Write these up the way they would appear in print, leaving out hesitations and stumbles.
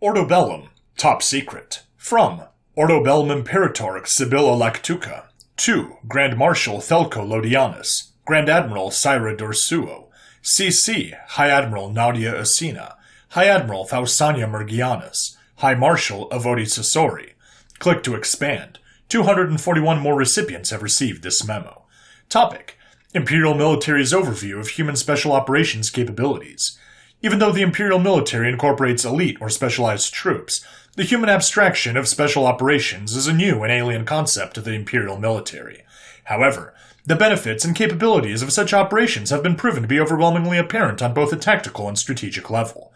Ordo Top Secret. From Ordo Imperator Sibylla Lactuca. To Grand Marshal Thelko Lodianus, Grand Admiral Syra Dorsuo, CC High Admiral Nadia Asina, High Admiral Fausania Mergianus, High Marshal Avodi Sasori. Click to expand. 241 more recipients have received this memo. Topic: Imperial Military's overview of human special operations capabilities. Even though the Imperial military incorporates elite or specialized troops, the human abstraction of special operations is a new and alien concept to the Imperial military. However, the benefits and capabilities of such operations have been proven to be overwhelmingly apparent on both a tactical and strategic level.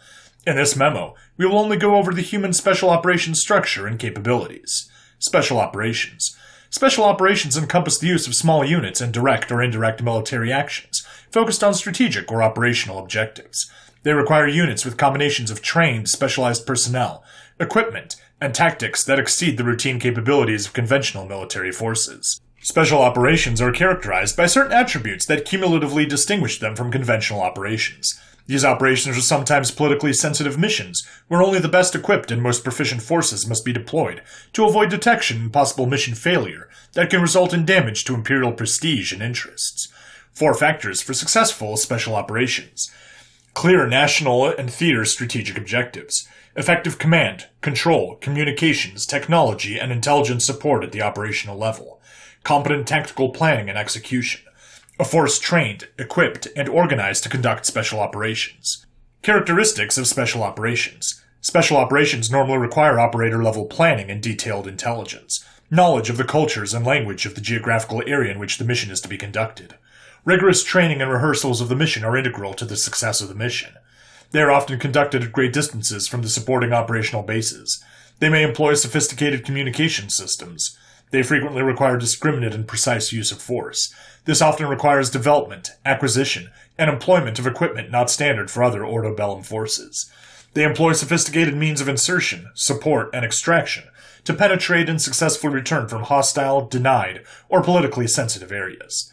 In this memo, we will only go over the human special operations structure and capabilities. Special operations. Special operations encompass the use of small units in direct or indirect military actions, focused on strategic or operational objectives. They require units with combinations of trained, specialized personnel, equipment, and tactics that exceed the routine capabilities of conventional military forces. Special operations are characterized by certain attributes that cumulatively distinguish them from conventional operations. These operations are sometimes politically sensitive missions, where only the best equipped and most proficient forces must be deployed to avoid detection and possible mission failure that can result in damage to Imperial prestige and interests. 4 factors for successful special operations. Clear national and theater strategic objectives. Effective command, control, communications, technology, and intelligence support at the operational level. Competent tactical planning and execution. A force trained, equipped, and organized to conduct special operations. Characteristics of special operations. Special operations normally require operator-level planning and detailed intelligence, knowledge of the cultures and language of the geographical area in which the mission is to be conducted. Rigorous training and rehearsals of the mission are integral to the success of the mission. They are often conducted at great distances from the supporting operational bases. They may employ sophisticated communication systems. They frequently require discriminate and precise use of force. This often requires development, acquisition, and employment of equipment not standard for other Ordo Bellum forces. They employ sophisticated means of insertion, support, and extraction to penetrate and successfully return from hostile, denied, or politically sensitive areas.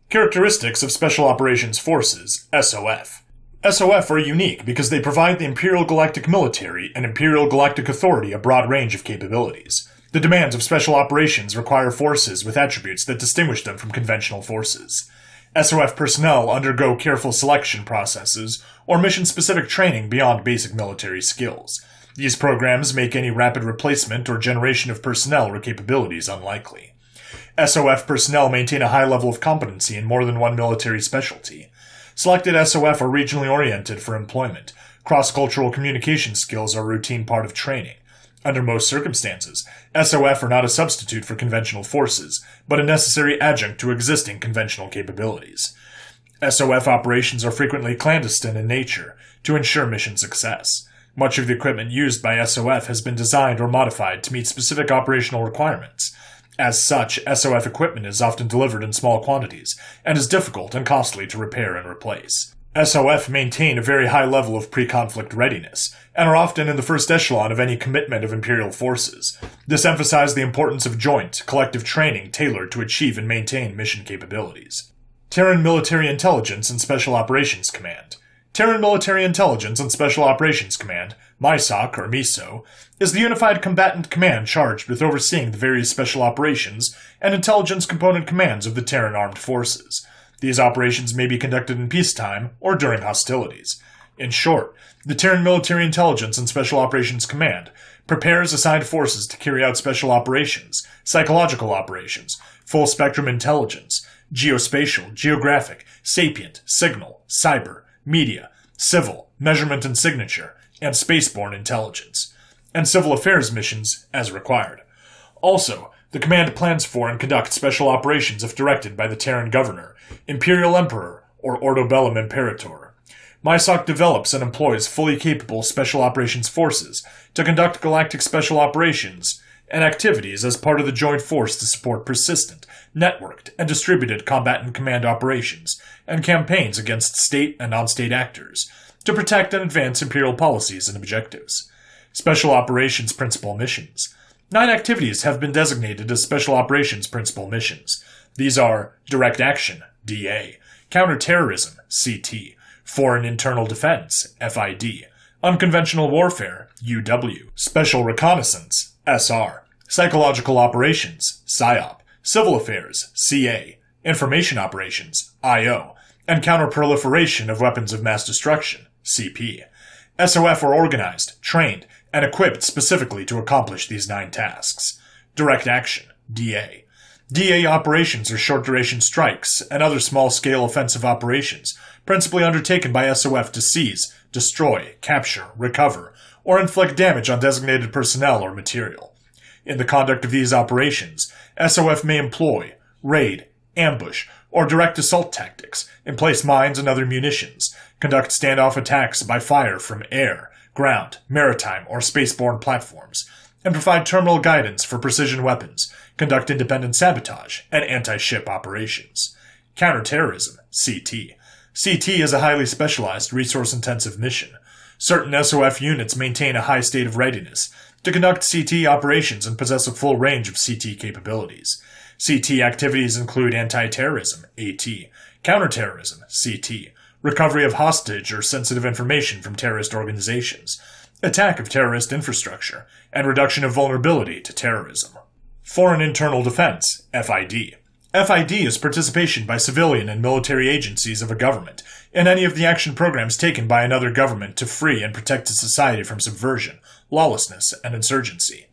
Characteristics of Special Operations Forces, SOF. SOF are unique because they provide the Imperial Galactic Military and Imperial Galactic Authority a broad range of capabilities. The demands of special operations require forces with attributes that distinguish them from conventional forces. SOF personnel undergo careful selection processes or mission-specific training beyond basic military skills. These programs make any rapid replacement or generation of personnel or capabilities unlikely. SOF personnel maintain a high level of competency in more than one military specialty. Selected SOF are regionally oriented for employment. Cross-cultural communication skills are a routine part of training. Under most circumstances, SOF are not a substitute for conventional forces, but a necessary adjunct to existing conventional capabilities. SOF operations are frequently clandestine in nature to ensure mission success. Much of the equipment used by SOF has been designed or modified to meet specific operational requirements. As such, SOF equipment is often delivered in small quantities and is difficult and costly to repair and replace. SOF maintain a very high level of pre-conflict readiness, and are often in the first echelon of any commitment of Imperial forces. This emphasizes the importance of joint, collective training tailored to achieve and maintain mission capabilities. Terran Military Intelligence and Special Operations Command. Terran Military Intelligence and Special Operations Command, MISOC or MISO, is the unified combatant command charged with overseeing the various special operations and intelligence component commands of the Terran Armed Forces. These operations may be conducted in peacetime or during hostilities. In short, the Terran Military Intelligence and Special Operations Command prepares assigned forces to carry out special operations, psychological operations, full-spectrum intelligence, geospatial, geographic, sapient, signal, cyber, media, civil, measurement and signature, and spaceborne intelligence, and civil affairs missions as required. Also, the command plans for and conducts special operations if directed by the Terran Governor, Imperial Emperor, or Ordo Bellum Imperator. MISOC develops and employs fully capable special operations forces to conduct galactic special operations and activities as part of the joint force to support persistent, networked, and distributed combatant command operations and campaigns against state and non-state actors to protect and advance Imperial policies and objectives. Special Operations Principal Missions. 9 activities have been designated as Special Operations Principal Missions. These are Direct Action, DA, Counterterrorism, CT, Foreign Internal Defense, FID, Unconventional Warfare, UW. Special Reconnaissance, SR. Psychological Operations, PSYOP. Civil Affairs, CA. Information Operations, IO. And Counterproliferation of Weapons of Mass Destruction, CP. SOF are organized, trained, and equipped specifically to accomplish these 9 tasks. Direct Action, DA. DA operations are short-duration strikes and other small-scale offensive operations, principally undertaken by SOF to seize, destroy, capture, recover, or inflict damage on designated personnel or material. In the conduct of these operations, SOF may employ, raid, ambush, or direct assault tactics, emplace mines and other munitions, conduct standoff attacks by fire from air, ground, maritime, or spaceborne platforms, and provide terminal guidance for precision weapons, conduct independent sabotage, and anti-ship operations. Counterterrorism, CT. CT is a highly specialized, resource-intensive mission. Certain SOF units maintain a high state of readiness to conduct CT operations and possess a full range of CT capabilities. CT activities include anti-terrorism, AT, counterterrorism, CT, recovery of hostage or sensitive information from terrorist organizations, attack of terrorist infrastructure, and reduction of vulnerability to terrorism. Foreign Internal Defense, FID. FID is participation by civilian and military agencies of a government in any of the action programs taken by another government to free and protect a society from subversion, lawlessness, and insurgency.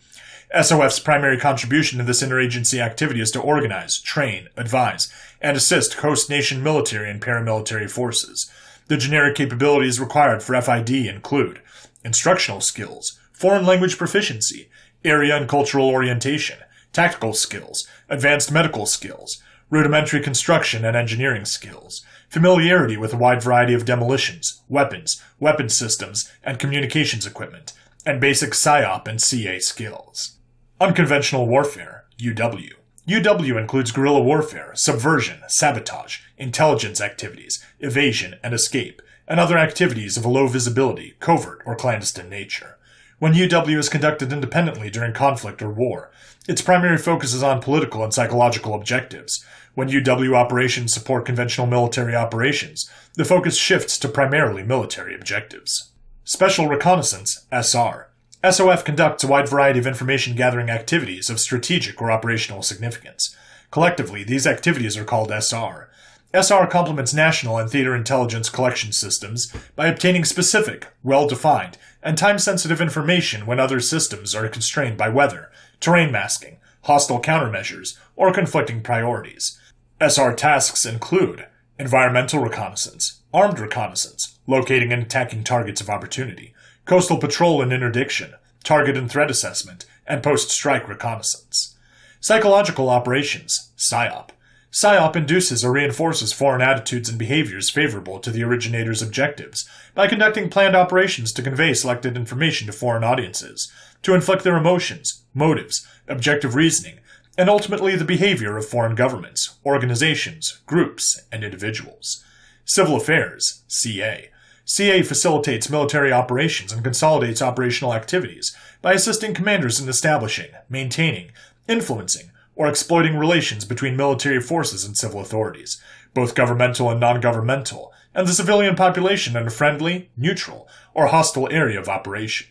SOF's primary contribution to this interagency activity is to organize, train, advise, and assist host nation military and paramilitary forces. The generic capabilities required for FID include instructional skills, foreign language proficiency, area and cultural orientation, tactical skills, advanced medical skills, rudimentary construction and engineering skills, familiarity with a wide variety of demolitions, weapons, weapon systems, and communications equipment, and basic PSYOP and CA skills. Unconventional Warfare, UW. UW includes guerrilla warfare, subversion, sabotage, intelligence activities, evasion and escape, and other activities of a low visibility, covert, or clandestine nature. When UW is conducted independently during conflict or war, its primary focus is on political and psychological objectives. When UW operations support conventional military operations, the focus shifts to primarily military objectives. Special Reconnaissance, SR. SOF conducts a wide variety of information-gathering activities of strategic or operational significance. Collectively, these activities are called SR. SR complements national and theater intelligence collection systems by obtaining specific, well-defined, and time-sensitive information when other systems are constrained by weather, terrain masking, hostile countermeasures, or conflicting priorities. SR tasks include environmental reconnaissance, armed reconnaissance, locating and attacking targets of opportunity, coastal patrol and interdiction, target and threat assessment, and post-strike reconnaissance. Psychological operations, PSYOP. PSYOP induces or reinforces foreign attitudes and behaviors favorable to the originator's objectives by conducting planned operations to convey selected information to foreign audiences, to inflict their emotions, motives, objective reasoning, and ultimately the behavior of foreign governments, organizations, groups, and individuals. Civil Affairs, CA. CA facilitates military operations and consolidates operational activities by assisting commanders in establishing, maintaining, influencing, or exploiting relations between military forces and civil authorities, both governmental and non-governmental, and the civilian population in a friendly, neutral, or hostile area of operation.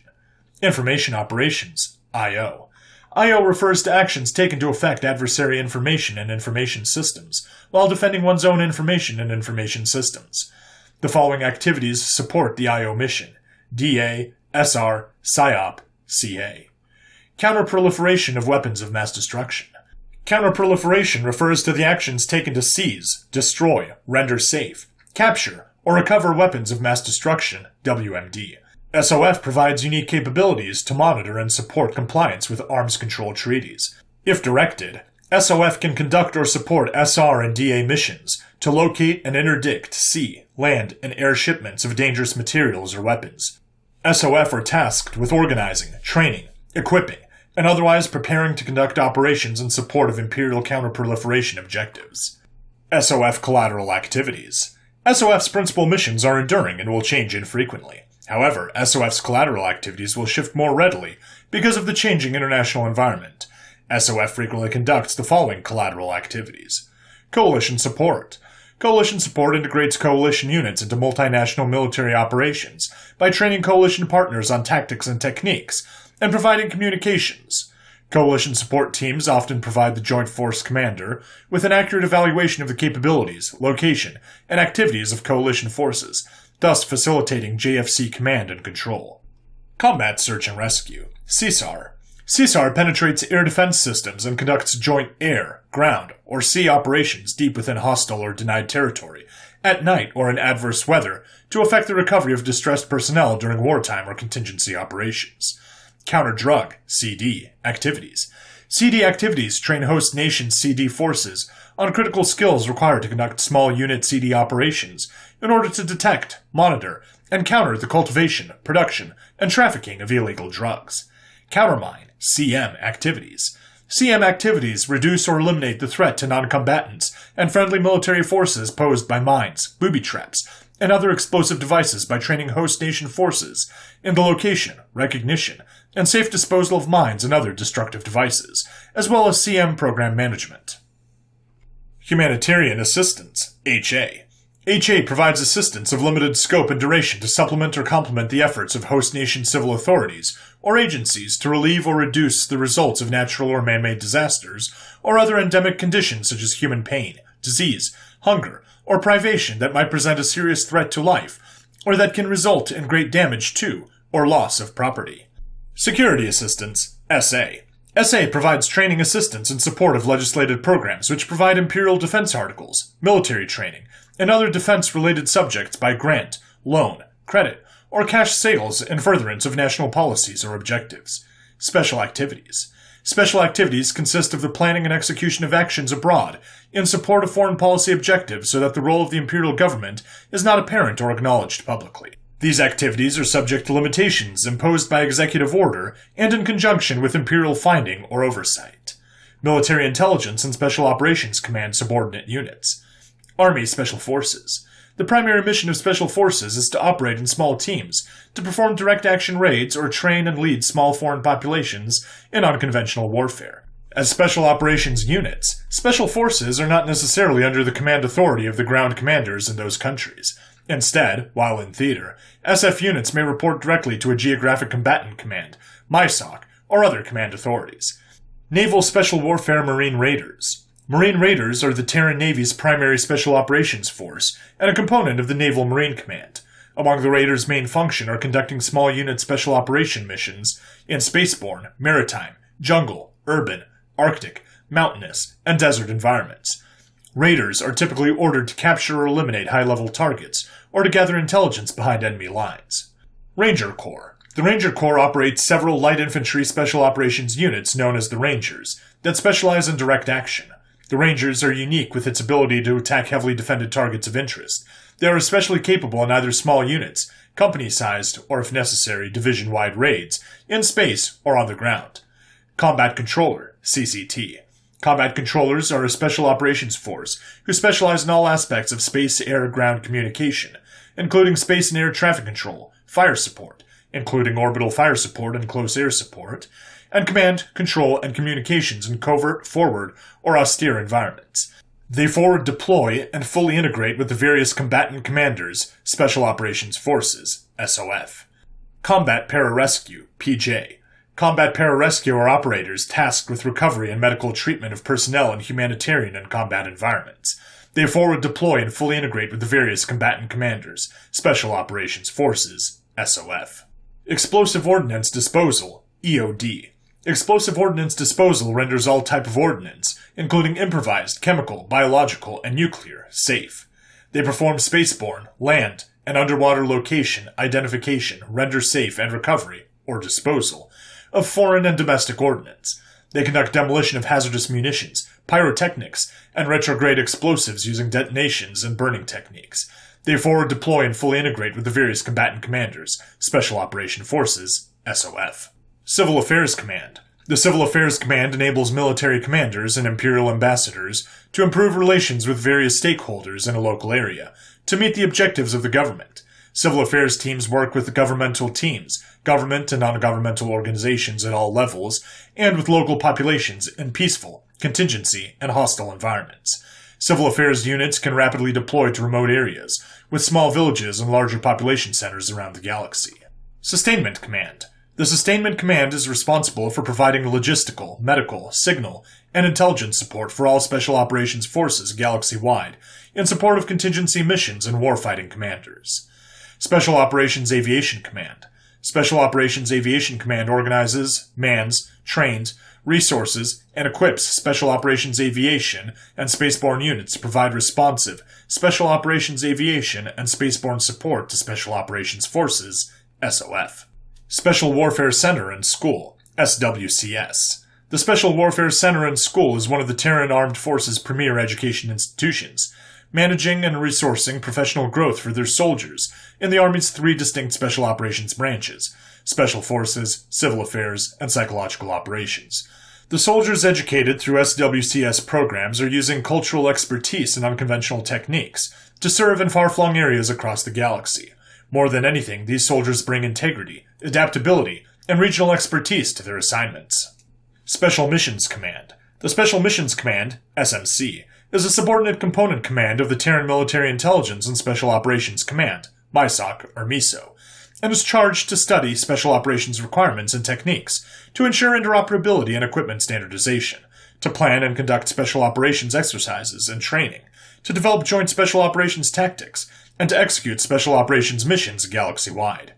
Information Operations, IO. IO refers to actions taken to affect adversary information and information systems, while defending one's own information and information systems. The following activities support the IO mission: DA, SR, PSYOP, CA. Counterproliferation of weapons of mass destruction. Counterproliferation refers to the actions taken to seize, destroy, render safe, capture, or recover weapons of mass destruction, WMD. SOF provides unique capabilities to monitor and support compliance with arms control treaties. If directed, SOF can conduct or support SR and DA missions to locate and interdict sea, land, and air shipments of dangerous materials or weapons. SOF are tasked with organizing, training, equipping, and otherwise preparing to conduct operations in support of Imperial counterproliferation objectives. SOF collateral activities. SOF's principal missions are enduring and will change infrequently. However, SOF's collateral activities will shift more readily because of the changing international environment. SOF frequently conducts the following collateral activities. Coalition support. Coalition support integrates coalition units into multinational military operations by training coalition partners on tactics and techniques, and providing communications. Coalition support teams often provide the Joint Force Commander with an accurate evaluation of the capabilities, location, and activities of coalition forces, thus facilitating JFC command and control. Combat Search and Rescue, CSAR. CSAR penetrates air defense systems and conducts joint air, ground, or sea operations deep within hostile or denied territory, at night or in adverse weather, to effect the recovery of distressed personnel during wartime or contingency operations. Counter-drug, CD, activities. CD activities train host nations' CD forces on critical skills required to conduct small unit CD operations in order to detect, monitor, and counter the cultivation, production, and trafficking of illegal drugs. Countermine, CM activities. CM activities reduce or eliminate the threat to non-combatants and friendly military forces posed by mines, booby traps, and other explosive devices by training host nation forces in the location, recognition, and safe disposal of mines and other destructive devices, as well as CM program management. Humanitarian Assistance, HA. HA provides assistance of limited scope and duration to supplement or complement the efforts of host nation civil authorities or agencies to relieve or reduce the results of natural or man-made disasters or other endemic conditions such as human pain, disease, hunger, or privation that might present a serious threat to life, or that can result in great damage to or loss of property. Security Assistance, SA. SA provides training assistance and support of legislative programs which provide Imperial defense articles, military training, and other defense-related subjects by grant, loan, credit, or cash sales in furtherance of national policies or objectives. Special Activities. Special activities consist of the planning and execution of actions abroad in support of foreign policy objectives so that the role of the imperial government is not apparent or acknowledged publicly. These activities are subject to limitations imposed by executive order and in conjunction with imperial finding or oversight. Military Intelligence and Special Operations Command subordinate units. Army Special Forces. The primary mission of Special Forces is to operate in small teams, to perform direct action raids or train and lead small foreign populations in unconventional warfare. As Special Operations units, Special Forces are not necessarily under the command authority of the ground commanders in those countries. Instead, while in theater, SF units may report directly to a Geographic Combatant Command, MISOC, or other command authorities. Naval Special Warfare Marine Raiders. Marine Raiders are the Terran Navy's primary special operations force and a component of the Naval Marine Command. Among the Raiders' main function are conducting small unit special operation missions in spaceborne, maritime, jungle, urban, Arctic, mountainous, and desert environments. Raiders are typically ordered to capture or eliminate high-level targets or to gather intelligence behind enemy lines. Ranger Corps. The Ranger Corps operates several light infantry special operations units known as the Rangers that specialize in direct action. The Rangers are unique with its ability to attack heavily defended targets of interest. They are especially capable in either small units, company-sized, or if necessary, division-wide raids, in space or on the ground. Combat Controller, CCT. Combat Controllers are a special operations force who specialize in all aspects of space, air, ground communication, including space and air traffic control, fire support, including orbital fire support and close air support, and command, control, and communications in covert, forward, or austere environments. They forward deploy and fully integrate with the various combatant commanders, Special Operations Forces, SOF. Combat Pararescue, PJ. Combat Pararescue are operators tasked with recovery and medical treatment of personnel in humanitarian and combat environments. They forward deploy and fully integrate with the various combatant commanders, Special Operations Forces, SOF. Explosive Ordnance Disposal, EOD. Explosive ordnance disposal renders all type of ordnance, including improvised, chemical, biological, and nuclear, safe. They perform spaceborne, land, and underwater location, identification, render safe, and recovery, or disposal, of foreign and domestic ordnance. They conduct demolition of hazardous munitions, pyrotechnics, and retrograde explosives using detonations and burning techniques. They forward deploy and fully integrate with the various combatant commanders, Special Operation Forces, SOF. Civil Affairs Command. The Civil Affairs Command enables military commanders and imperial ambassadors to improve relations with various stakeholders in a local area, to meet the objectives of the government. Civil affairs teams work with governmental teams, government and non-governmental organizations at all levels, and with local populations in peaceful, contingency, and hostile environments. Civil affairs units can rapidly deploy to remote areas, with small villages and larger population centers around the galaxy. Sustainment Command. The Sustainment Command is responsible for providing logistical, medical, signal, and intelligence support for all Special Operations Forces galaxy-wide, in support of contingency missions and warfighting commanders. Special Operations Aviation Command. Special Operations Aviation Command organizes, mans, trains, resources, and equips Special Operations Aviation and spaceborne units to provide responsive Special Operations Aviation and spaceborne support to Special Operations Forces, SOF. Special Warfare Center and School, SWCS. The Special Warfare Center and School is one of the Terran Armed Forces' premier education institutions, managing and resourcing professional growth for their soldiers in the Army's 3 distinct Special Operations branches: Special Forces, Civil Affairs, and Psychological Operations. The soldiers educated through SWCS programs are using cultural expertise and unconventional techniques to serve in far-flung areas across the galaxy. More than anything, these soldiers bring integrity, adaptability, and regional expertise to their assignments. Special Missions Command. The Special Missions Command, SMC, is a subordinate component command of the Terran Military Intelligence and Special Operations Command, MISOC or MISO, and is charged to study special operations requirements and techniques, to ensure interoperability and equipment standardization, to plan and conduct special operations exercises and training, to develop joint special operations tactics, and to execute special operations missions galaxy-wide.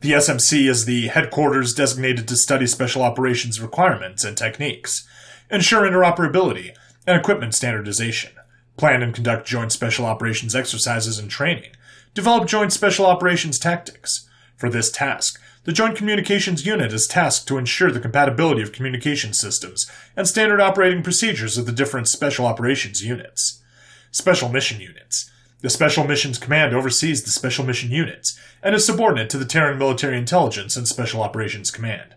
The SMC is the headquarters designated to study special operations requirements and techniques, ensure interoperability and equipment standardization, plan and conduct joint special operations exercises and training, develop joint special operations tactics. For this task, the Joint Communications Unit is tasked to ensure the compatibility of communication systems and standard operating procedures of the different special operations units. Special Mission Units. The Special Missions Command oversees the Special Mission Units and is subordinate to the Terran Military Intelligence and Special Operations Command.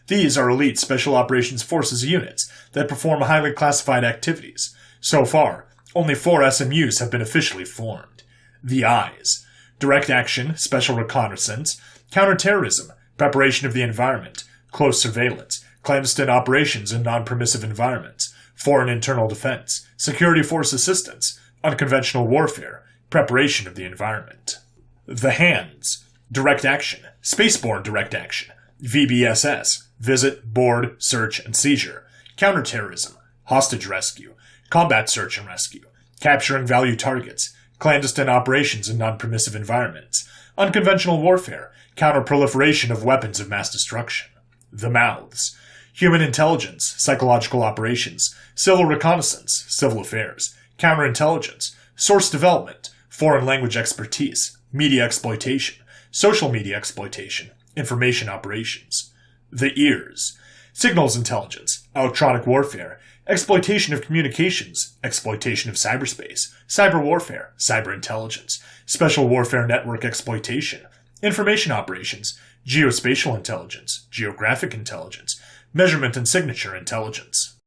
These are elite Special Operations Forces units that perform highly classified activities. So far, only 4 SMUs have been officially formed. The Eyes: Direct Action, Special Reconnaissance, Counterterrorism, Preparation of the Environment, Close Surveillance, Clandestine Operations in Non-Permissive Environments, Foreign Internal Defense, Security Force Assistance, Unconventional Warfare, Preparation of the Environment. The Hands: Direct Action, Spaceborne Direct Action, VBSS, Visit, Board, Search, and Seizure, Counterterrorism, Hostage Rescue, Combat Search and Rescue, Capturing Value Targets, Clandestine Operations in Non-Permissive Environments, Unconventional Warfare, Counter-Proliferation of Weapons of Mass Destruction. The Mouths: Human Intelligence, Psychological Operations, Civil Reconnaissance, Civil Affairs, Counterintelligence, Source Development, Foreign Language Expertise, Media Exploitation, Social Media Exploitation, Information Operations. The Ears: Signals Intelligence, Electronic Warfare, Exploitation of Communications, Exploitation of Cyberspace, Cyber Warfare, Cyber Intelligence, Special Warfare Network Exploitation, Information Operations, Geospatial Intelligence, Geographic Intelligence, Measurement and Signature Intelligence.